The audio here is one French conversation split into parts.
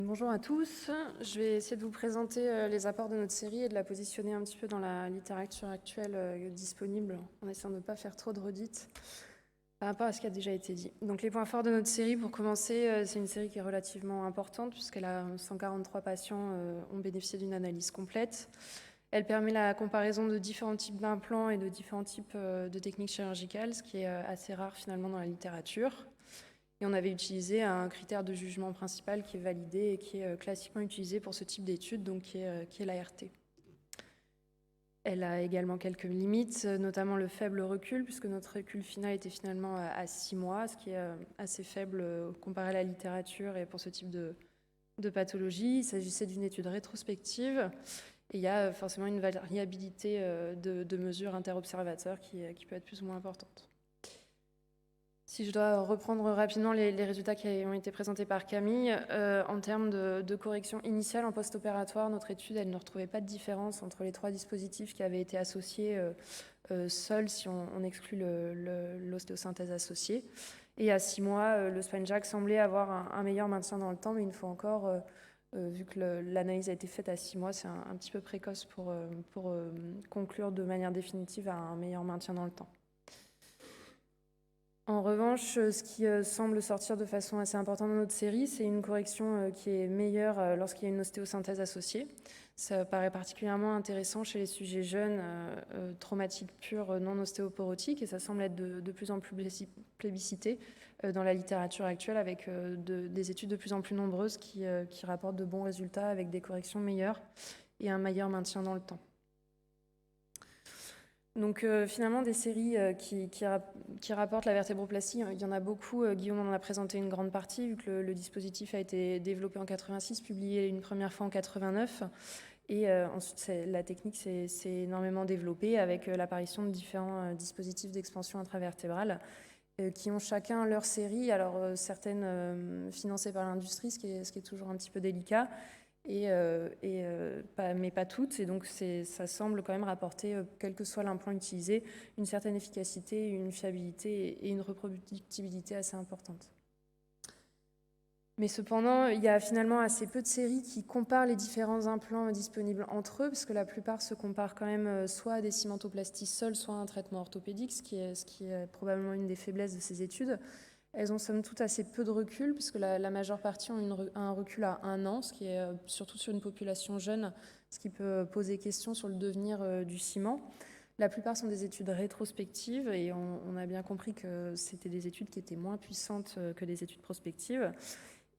Bonjour à tous, je vais essayer de vous présenter les apports de notre série et de la positionner un petit peu dans la littérature actuelle disponible, en essayant de ne pas faire trop de redites par rapport à ce qui a déjà été dit. Donc les points forts de notre série, pour commencer, c'est une série qui est relativement importante puisqu'elle a 143 patients ont bénéficié d'une analyse complète. Elle permet la comparaison de différents types d'implants et de différents types de techniques chirurgicales, ce qui est assez rare finalement dans la littérature. Et on avait utilisé un critère de jugement principal qui est validé et qui est classiquement utilisé pour ce type d'études, donc qui est l'ART. Elle a également quelques limites, notamment le faible recul, puisque notre recul final était finalement à 6 mois, ce qui est assez faible comparé à la littérature et pour ce type de pathologie. Il s'agissait d'une étude rétrospective et il y a forcément une variabilité de mesures interobservateurs qui peut être plus ou moins importante. Si je dois reprendre rapidement les résultats qui ont été présentés par Camille, en termes de correction initiale en post-opératoire, notre étude, elle ne retrouvait pas de différence entre les 3 dispositifs qui avaient été associés seuls si on exclut l'ostéosynthèse associée. Et à 6 mois, le SpineJack semblait avoir un meilleur maintien dans le temps, mais une fois encore, vu que l'analyse a été faite à 6 mois, c'est un petit peu précoce pour conclure de manière définitive à un meilleur maintien dans le temps. En revanche, ce qui semble sortir de façon assez importante dans notre série, c'est une correction qui est meilleure lorsqu'il y a une ostéosynthèse associée. Ça paraît particulièrement intéressant chez les sujets jeunes, traumatiques purs, non ostéoporotiques, et ça semble être de plus en plus plébiscité dans la littérature actuelle, avec des études de plus en plus nombreuses qui rapportent de bons résultats avec des corrections meilleures et un meilleur maintien dans le temps. Donc finalement, des séries qui rapportent la vertébroplastie, il y en a beaucoup. Guillaume en a présenté une grande partie, vu que le dispositif a été développé en 86, publié une première fois en 89. Et ensuite, la technique s'est énormément développée avec l'apparition de différents dispositifs d'expansion intravertébrale qui ont chacun leur série. Alors certaines financées par l'industrie, ce qui est toujours un petit peu délicat, mais pas toutes. Et donc ça semble quand même rapporter, quel que soit l'implant utilisé, une certaine efficacité, une fiabilité et une reproductibilité assez importante. Mais cependant, il y a finalement assez peu de séries qui comparent les différents implants disponibles entre eux, parce que la plupart se comparent quand même soit à des cimentoplasties seules, soit à un traitement orthopédique, ce qui est probablement une des faiblesses de ces études. Elles ont somme toute assez peu de recul, puisque la majeure partie ont un recul à 1 an, ce qui est surtout sur une population jeune, ce qui peut poser question sur le devenir du ciment. La plupart sont des études rétrospectives, et on a bien compris que c'était des études qui étaient moins puissantes que des études prospectives.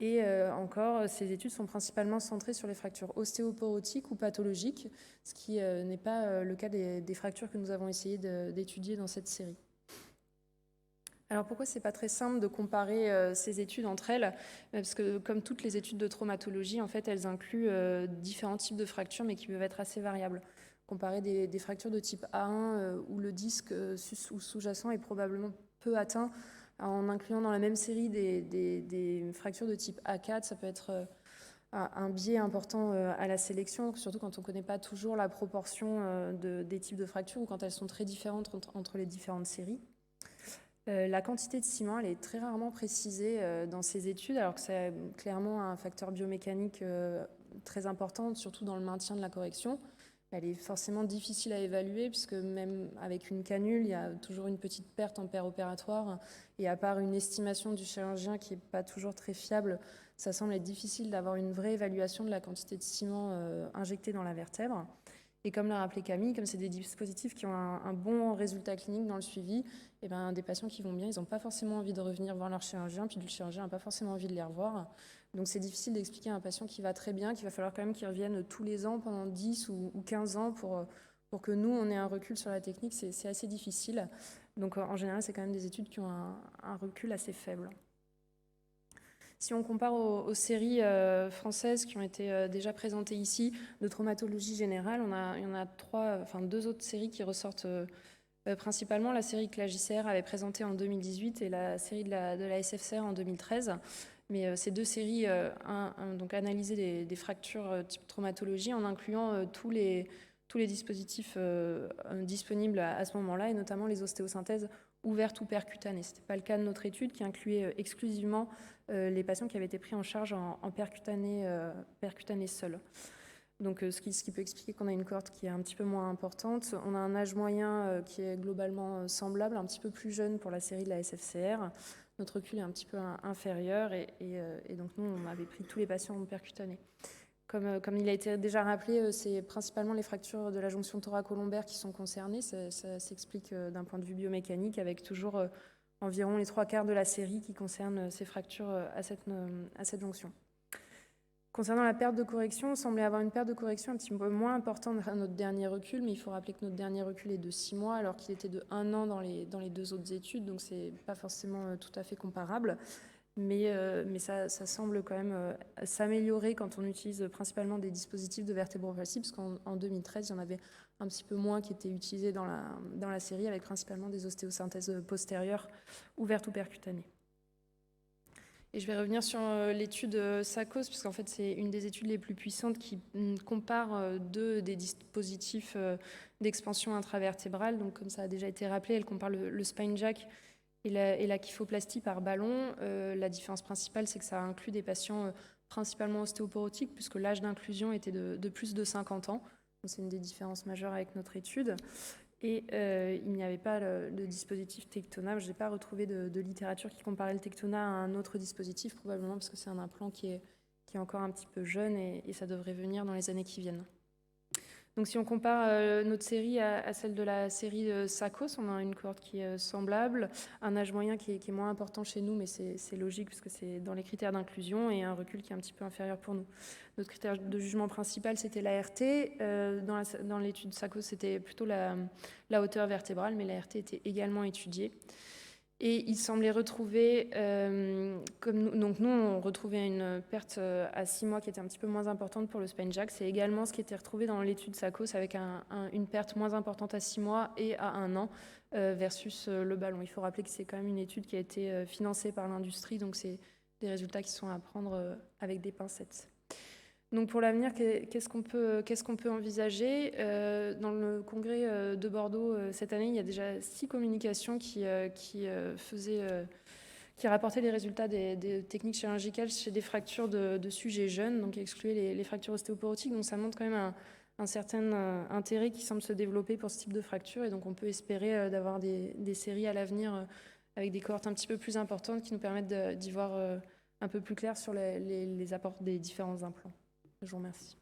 Et encore, ces études sont principalement centrées sur les fractures ostéoporotiques ou pathologiques, ce qui n'est pas le cas des fractures que nous avons essayé d'étudier dans cette série. Alors pourquoi c'est pas très simple de comparer ces études entre elles? Parce que comme toutes les études de traumatologie, en fait, elles incluent différents types de fractures, mais qui peuvent être assez variables. Comparer des fractures de type A1 où le disque sous-jacent est probablement peu atteint, en incluant dans la même série des fractures de type A4, ça peut être un biais important à la sélection, surtout quand on ne connaît pas toujours la proportion des types de fractures ou quand elles sont très différentes entre les différentes séries. La quantité de ciment, elle est très rarement précisée dans ces études, alors que c'est clairement un facteur biomécanique très important, surtout dans le maintien de la correction. Elle est forcément difficile à évaluer, puisque même avec une canule, il y a toujours une petite perte en péropératoire. Et à part une estimation du chirurgien qui n'est pas toujours très fiable, ça semble être difficile d'avoir une vraie évaluation de la quantité de ciment injecté dans la vertèbre. Et comme l'a rappelé Camille, comme c'est des dispositifs qui ont un bon résultat clinique dans le suivi, et ben, des patients qui vont bien, ils n'ont pas forcément envie de revenir voir leur chirurgien, puis le chirurgien n'a pas forcément envie de les revoir. Donc c'est difficile d'expliquer à un patient qui va très bien qu'il va falloir quand même qu'il revienne tous les ans pendant 10 ou 15 ans pour que nous, on ait un recul sur la technique. C'est assez difficile. Donc en général, c'est quand même des études qui ont un recul assez faible. Si on compare aux séries françaises qui ont été déjà présentées ici, de traumatologie générale, il y en a 2 autres séries qui ressortent principalement. La série que la JCR avait présentée en 2018 et la série de la SFCR en 2013. Mais ces 2 séries donc analysaient des fractures type traumatologie en incluant tous les dispositifs disponibles à ce moment-là, et notamment les ostéosynthèses ouverte ou percutanée. Ce n'était pas le cas de notre étude qui incluait exclusivement les patients qui avaient été pris en charge en percutanée seule. Donc, ce qui peut expliquer qu'on a une cohorte qui est un petit peu moins importante. On a un âge moyen qui est globalement semblable, un petit peu plus jeune pour la série de la SFCR. Notre recul est un petit peu inférieur et donc nous, on avait pris tous les patients en percutanée. Comme il a été déjà rappelé, c'est principalement les fractures de la jonction thoracolombaire qui sont concernées. Ça s'explique d'un point de vue biomécanique avec toujours environ les 3/4 de la série qui concernent ces fractures à cette jonction. Concernant la perte de correction, on semblait avoir une perte de correction un petit peu moins importante à notre dernier recul, mais il faut rappeler que notre dernier recul est de 6 mois, alors qu'il était de 1 an dans les 2 autres études, donc c'est pas forcément tout à fait comparable. Mais ça semble quand même s'améliorer quand on utilise principalement des dispositifs de vertébroplastie, parce qu'en 2013, il y en avait un petit peu moins qui étaient utilisés dans la série, avec principalement des ostéosynthèses postérieures ouvertes ou percutanées. Et je vais revenir sur l'étude SACOS, puisqu'en fait, c'est une des études les plus puissantes qui compare des dispositifs d'expansion intravertébrale. Donc, comme ça a déjà été rappelé, elle compare le spine jack et la kyphoplastie par ballon. La différence principale, c'est que ça inclut des patients principalement ostéoporotiques, puisque l'âge d'inclusion était de plus de 50 ans. Donc, c'est une des différences majeures avec notre étude. Et il n'y avait pas de dispositif Tectona. Je n'ai pas retrouvé de littérature qui comparait le Tectona à un autre dispositif, probablement parce que c'est un implant qui est encore un petit peu jeune et ça devrait venir dans les années qui viennent. Donc si on compare notre série à celle de la série SACOS, on a une cohorte qui est semblable, un âge moyen qui est moins important chez nous, mais c'est logique parce que c'est dans les critères d'inclusion, et un recul qui est un petit peu inférieur pour nous. Notre critère de jugement principal, c'était l'ART. Dans l'étude SACOS, c'était plutôt la hauteur vertébrale, mais l'ART était également étudiée. Et il semblait retrouver, donc nous, on retrouvait une perte à 6 mois qui était un petit peu moins importante pour le spine jack. C'est également ce qui était retrouvé dans l'étude SACOS avec une perte moins importante à 6 mois et à 1 an versus le ballon. Il faut rappeler que c'est quand même une étude qui a été financée par l'industrie, donc c'est des résultats qui sont à prendre avec des pincettes. Donc pour l'avenir, qu'est-ce qu'on peut envisager dans le congrès de Bordeaux cette année, il y a déjà 6 communications qui rapportaient les résultats des techniques chirurgicales chez des fractures de sujets jeunes, donc excluer les fractures ostéoporotiques. Donc ça montre quand même un certain intérêt qui semble se développer pour ce type de fracture, et donc on peut espérer d'avoir des séries à l'avenir avec des cohortes un petit peu plus importantes qui nous permettent d'y voir un peu plus clair sur les apports des différents implants. Je vous remercie.